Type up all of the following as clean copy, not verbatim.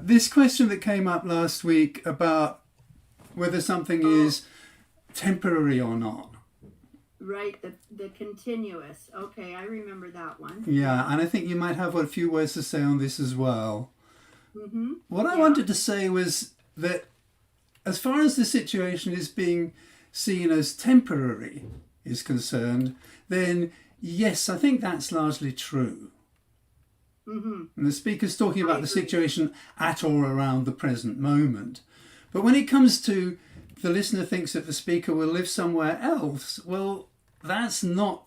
This question that came up last week about whether something Oh, is temporary or not. right, the continuous. Okay, I remember that one. Yeah, Yeah. and I think you might have a few words to say on this as well. Mm-hmm. What I Yeah. wanted to say was that as far as the situation is being seen as temporary is concerned, then yes, I think that's largely true. Mm-hmm. And the speaker's talking I about the agree. situation at or around the present moment. But when it comes to the listener thinks that the speaker will live somewhere else, well, that's not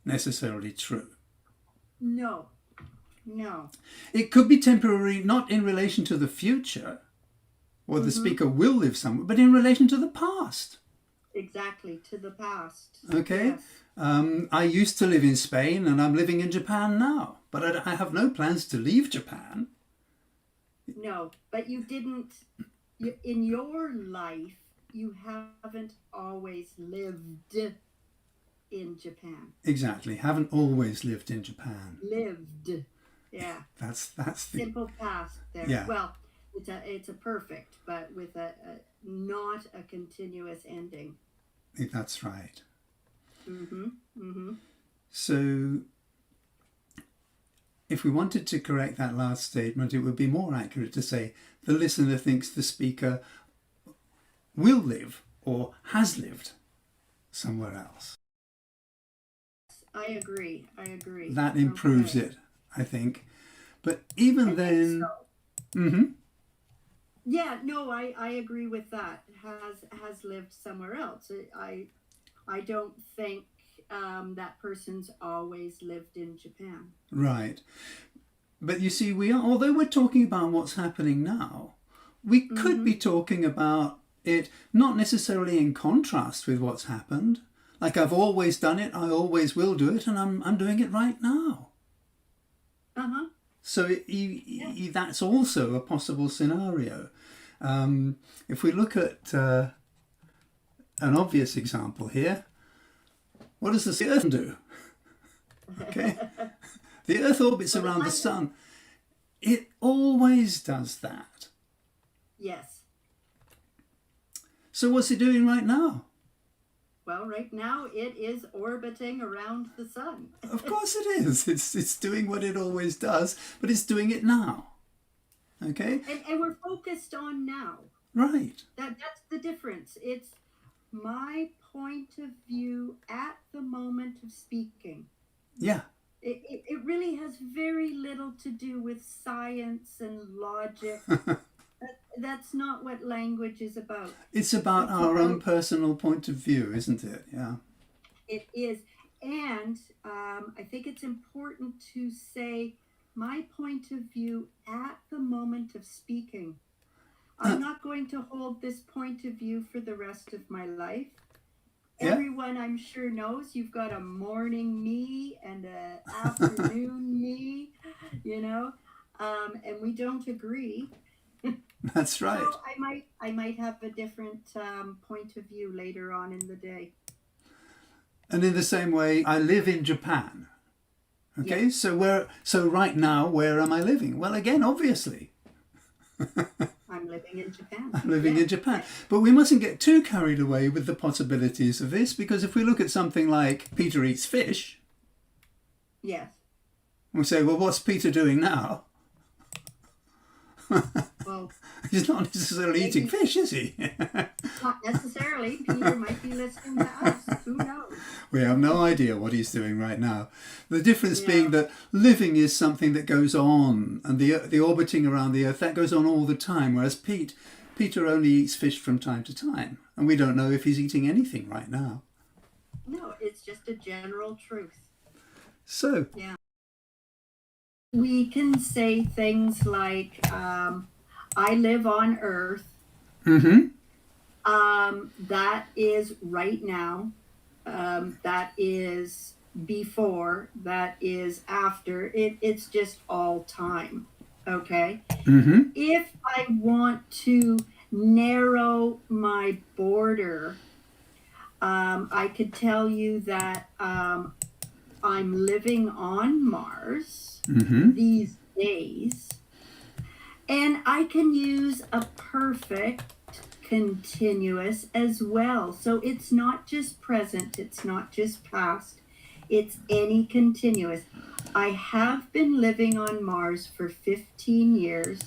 necessarily true. No, no. It could be temporary, not in relation to the future, or the Mm-hmm. speaker will live somewhere, but in relation to the past. Exactly. To the past. Okay? Yes. I used to live in Spain and I'm living in Japan now, but I have no plans to leave Japan. No, but you didn't. In your life, you haven't always lived in Japan. Exactly. Haven't always lived in Japan. Lived. Yeah. That's the Simple past there. yeah. Well, it's a perfect, but with a not a continuous ending. That's right. Mm-hmm. Mm-hmm. So if we wanted to correct that last statement, it would be more accurate to say the listener thinks the speaker will live or has lived somewhere else. I agree. I agree. That improves Okay. it, I think. But I even think so. then, mm-hmm, Yeah, no, I agree with that. Has lived somewhere else. I don't think that person's always lived in Japan. right. But you see, we are, although we're talking about what's happening now, we could Mm-hmm. be talking about it not necessarily in contrast with what's happened. Like I've always done it, I always will do it, and I'm doing it right now. Uh-huh. So Yeah. that's also a possible scenario. If we look at an obvious example here, what does the Earth do? Okay, the Earth orbits Well, the around the planet. Sun. It always does that. Yes. So what's it doing right now? Well, right now it is orbiting around the sun. Of course it is. It's doing what it always does, but it's doing it now. Okay, And we're focused on now. right? That's the difference. It's my point of view at the moment of speaking. Yeah, It really has very little to do with science and logic. That's not what language is about. it's about It's our own about personal point of view, isn't it? Yeah. it is. And I think it's important to say my point of view at the moment of speaking. I'm Uh, not going to hold this point of view for the rest of my life. yeah. Everyone I'm sure knows you've got a morning me and a afternoon me, you know, and we don't agree. That's So right. I might have a different point of view later on in the day. And in the same way, I live in Japan. Okay, Yes, so right now, where am I living? Well, again, obviously, I'm living in Japan. I'm living Yeah, in Japan. But we mustn't get too carried away with the possibilities of this, because if we look at something like Peter eats fish, yes. we say, well, what's Peter doing now? Well, He's not necessarily eating maybe fish, is he? not necessarily. Peter might be listening to us. Who knows? We have no idea what he's doing right now. The difference being Yeah. that living is something that goes on, and the orbiting around the Earth that goes on all the time. Whereas Peter only eats fish from time to time, and we don't know if he's eating anything right now. No, it's just a general truth. So, Yeah. We can say things like, I live on Earth. mm-hmm, That is right now. That is before. That is after. It's just all time. Okay. mm-hmm, If I want to narrow my border, I could tell you that I'm living on Mars mm-hmm, these days, And I can use a perfect continuous as well. So it's not just present, it's not just past, it's any continuous. I have been living on Mars for 15 years.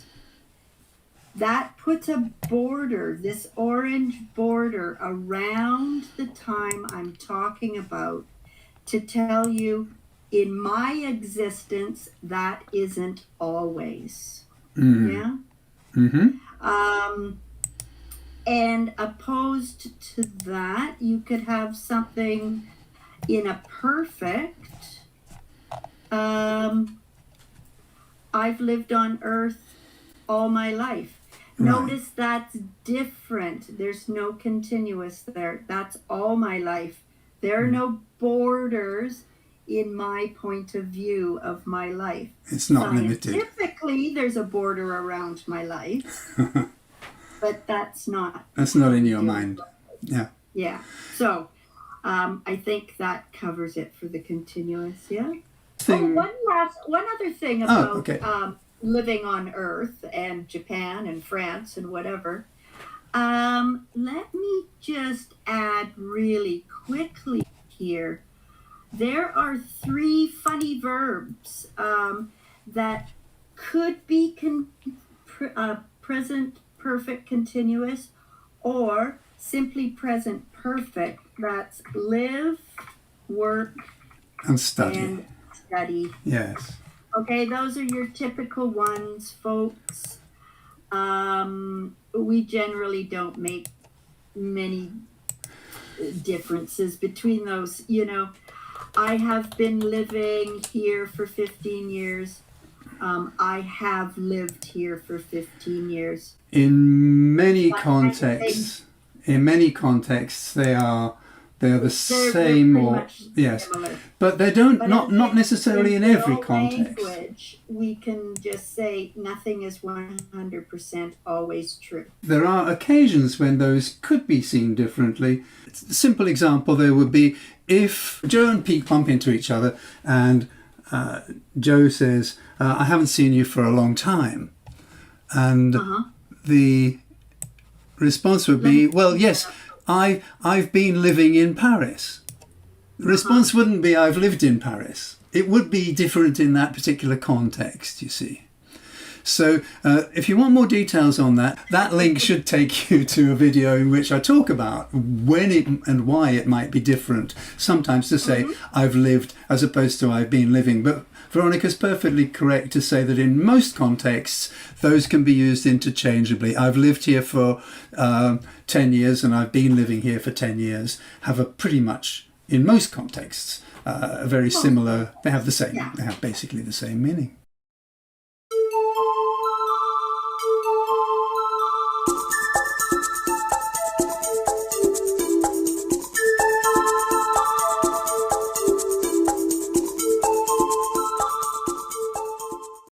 That puts a border, this orange border, around the time I'm talking about to tell you in my existence that isn't always. Yeah. And opposed to that, you could have something in a perfect. I've lived on Earth all my life. Right. Notice that's different. There's no continuous there. That's all my life. There are no borders in my point of view of my life. It's not limited. Typically, there's a border around my life, but that's not. That's not in your mind. Yeah. Yeah. So, I think that covers it for the continuous. Yeah. One other thing about okay. Living on Earth and Japan and France and whatever. Let me just add really quickly here. There are 3 funny verbs that could be present perfect continuous or simply present perfect. That's live, work, And study. and study. Yes. Okay, those are your typical ones, folks. We generally don't make many differences between those. You know, I have been living here for 15 years. I have lived here for 15 years. In many But contexts, they are the They're same pretty or much yes, similar. but they don't But not necessarily in every real context. language, we can just say nothing is 100% always true. There are occasions when those could be seen differently. A simple example there would be if Joe and Pete bump into each other and Joe says, I haven't seen you for a long time. And the response would be, well, yes, I've been living in Paris. The response wouldn't be, I've lived in Paris. It would be different in that particular context, you see. So if you want more details on that, that link should take you to a video in which I talk about when it and why it might be different. Sometimes to say I've lived as opposed to I've been living. But Veronica's perfectly correct to say that in most contexts, those can be used interchangeably. I've lived here for 10 years and I've been living here for 10 years have a pretty much, in most contexts, a very similar, they have the same, they have basically the same meaning.